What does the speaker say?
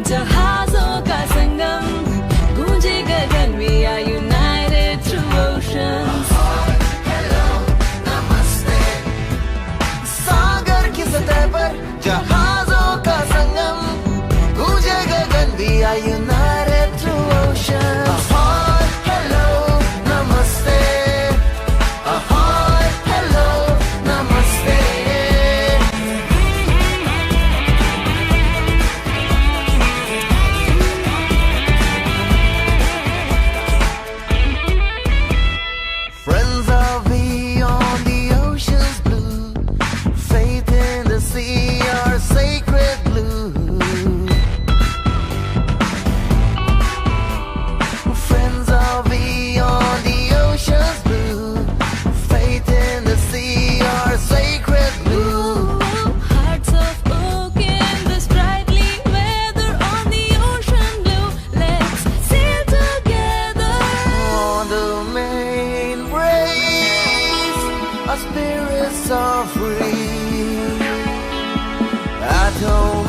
जहाजों का संगम गूंजे गगन we are united through oceans hello नमस्ते सागर की सतह पर जहाजों का संगम गूंजे गगन we are united through oceans hello नमस्ते हेलो नमस्ते Friends are beyond the ocean's blue. Faith in the sea, our sacred blue. Friends are beyond the ocean's blue. Faith in the sea, our sacred blue. Hearts of oak in this brightly weather on the ocean blue. Let's sail together On the main breeze, our spirits are free. At home